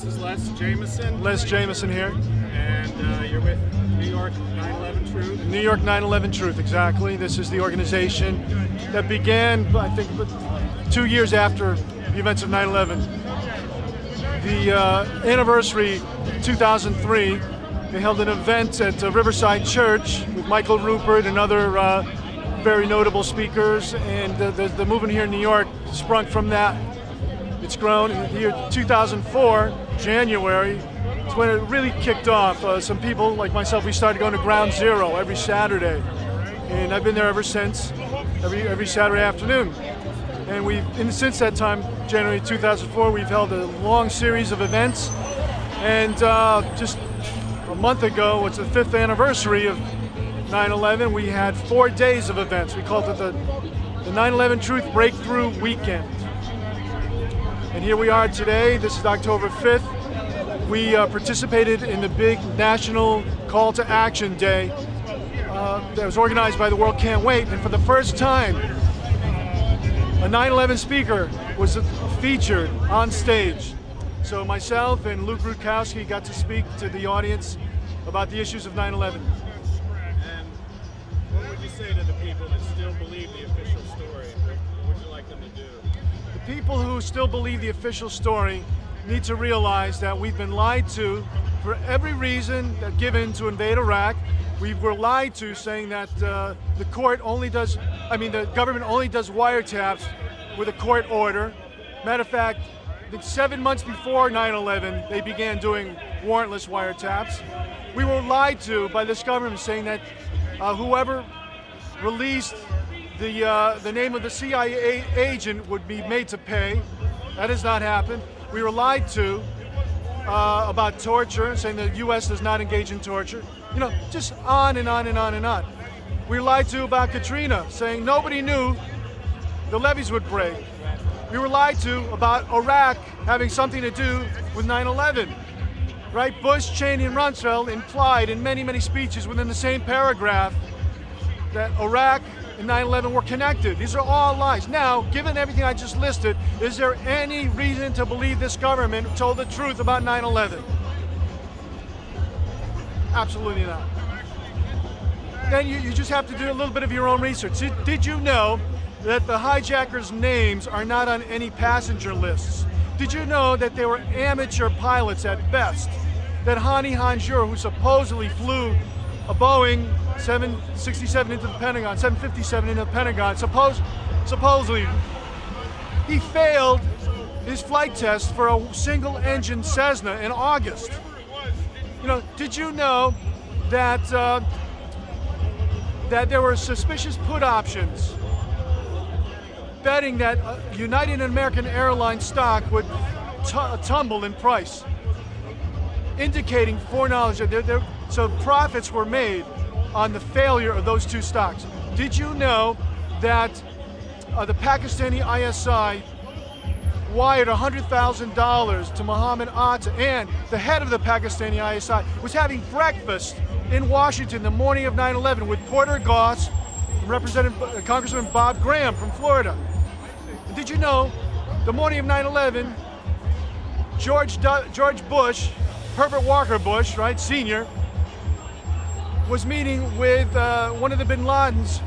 This is Les Jamison. Les Jamison here. And you're with New York 911truth. New York 911truth, exactly. This is the organization that began, I think, 2 years after the events of 9/11. The anniversary, 2003, they held an event at Riverside Church with Michael Rupert and other very notable speakers, and the movement here in New York sprung from that. It's grown. In the year 2004, January, it's when it really kicked off. Some people like myself, we started going to Ground Zero every Saturday, and I've been there ever since, every Saturday afternoon. And since that time, January 2004, we've held a long series of events, and just a month ago, it's the 5th anniversary of 9/11, we had 4 days of events. We called it the 9/11truth Breakthrough Weekend. And here we are today. This is October 5th. We participated in the big national call to action day that was organized by the World Can't Wait. And for the first time, a 9/11 speaker was featured on stage. So myself and Luke Rutkowski got to speak to the audience about the issues of 9/11. And what would you say to the people that still believe the official story? What would you like them to do? The people who still believe the official story need to realize that we've been lied to for every reason given to invade Iraq. We were lied to, saying that the government only does wiretaps with a court order. Matter of fact, I think 7 months before 9/11, they began doing warrantless wiretaps. We were lied to by this government, saying that whoever released the name of the CIA agent would be made to pay. That has not happened. We were lied to about torture, saying the U.S. does not engage in torture. You know, just on and on and on and on. We were lied to about Katrina, saying nobody knew the levees would break. We were lied to about Iraq having something to do with 9/11. Right? Bush, Cheney, and Rumsfeld implied in many, many speeches within the same paragraph that Iraq and 9/11 were connected. These are all lies. Now, given everything I just listed, is there any reason to believe this government told the truth about 9/11? Absolutely not. Then you just have to do a little bit of your own research. Did you know that the hijackers' names are not on any passenger lists? Did you know that they were amateur pilots at best? That Hani Hanjour, who supposedly flew a Boeing 767 into the Pentagon, 757 into the Pentagon, supposedly, he failed his flight test for a single-engine Cessna in August. You know, did you know that that there were suspicious put options betting that United and American Airlines stock would tumble in price, indicating foreknowledge that so profits were made on the failure of those two stocks? Did you know that the Pakistani ISI wired $100,000 to Mohammed Atta, and the head of the Pakistani ISI was having breakfast in Washington the morning of 9/11 with Porter Goss and Congressman Bob Graham from Florida? And did you know the morning of 9/11, George Bush, Herbert Walker Bush, right, Sr., was meeting with one of the bin Ladens,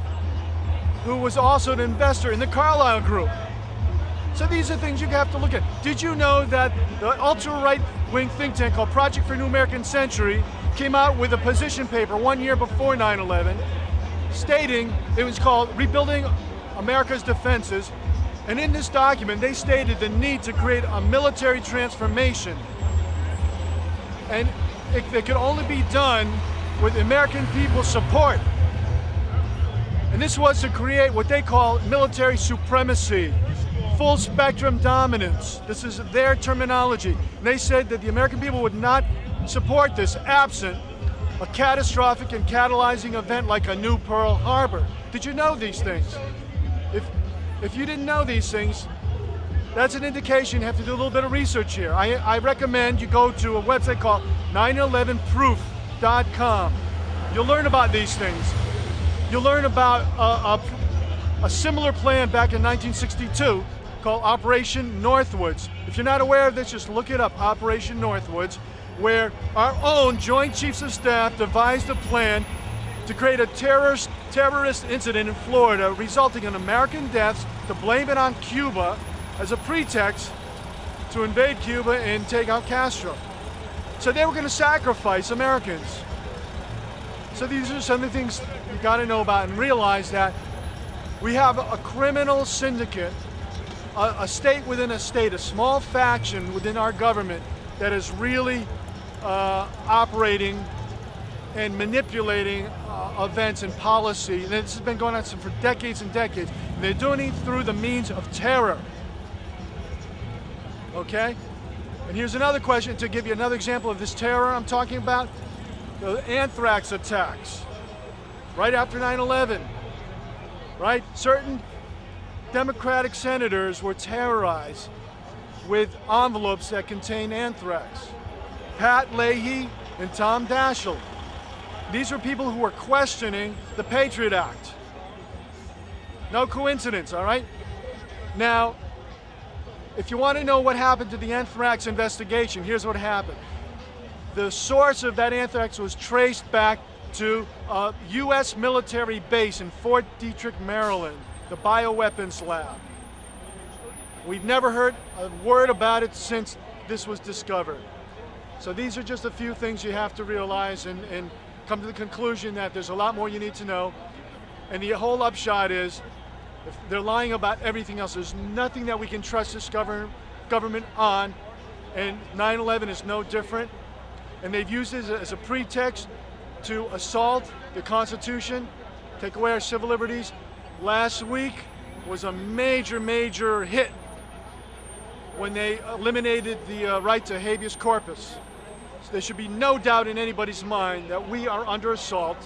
who was also an investor in the Carlyle Group. So these are things you have to look at. Did you know that the ultra-right-wing think tank called Project for New American Century came out with a position paper 1 year before 9/11, stating, it was called Rebuilding America's Defenses, and in this document they stated the need to create a military transformation, and it could only be done with American people's support. And this was to create what they call military supremacy, full spectrum dominance. This is their terminology. And they said that the American people would not support this absent a catastrophic and catalyzing event like a new Pearl Harbor. Did you know these things? If you didn't know these things, that's an indication you have to do a little bit of research here. I recommend you go to a website called 911proof.com. You'll learn about these things. You'll learn about a similar plan back in 1962 called Operation Northwoods. If you're not aware of this, just look it up, Operation Northwoods, where our own Joint Chiefs of Staff devised a plan to create a terrorist incident in Florida, resulting in American deaths, to blame it on Cuba as a pretext to invade Cuba and take out Castro. So they were going to sacrifice Americans. So these are some of the things you got to know about and realize that we have a criminal syndicate, a state within a state, a small faction within our government that is really operating and manipulating events and policy. And this has been going on for decades and decades. And they're doing it through the means of terror. Okay? And here's another question to give you another example of this terror I'm talking about. The anthrax attacks, right after 9/11, right? Certain Democratic senators were terrorized with envelopes that contain anthrax. Pat Leahy and Tom Daschle. These were people who were questioning the Patriot Act. No coincidence, all right? Now, if you want to know what happened to the anthrax investigation, here's what happened. The source of that anthrax was traced back to a U.S. military base in Fort Detrick, Maryland, the bioweapons lab. We've never heard a word about it since this was discovered. So these are just a few things you have to realize and come to the conclusion that there's a lot more you need to know. And the whole upshot is, if they're lying about everything else, there's nothing that we can trust this government on, and 9/11 is no different. And they've used it as a pretext to assault the Constitution, take away our civil liberties. Last week was a major, major hit when they eliminated the right to habeas corpus. So there should be no doubt in anybody's mind that we are under assault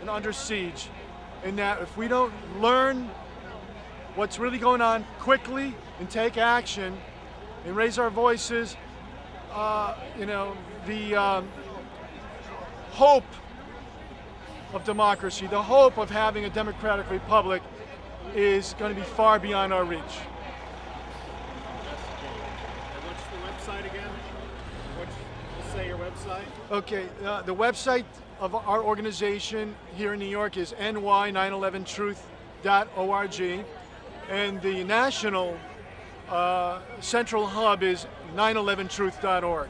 and under siege, and that if we don't learn what's really going on quickly and take action and raise our voices, the hope of democracy, the hope of having a democratic republic is going to be far beyond our reach. And what's the website again? Say your website. Okay, the website of our organization here in New York is ny911truth.org, and the national central hub is 911truth.org.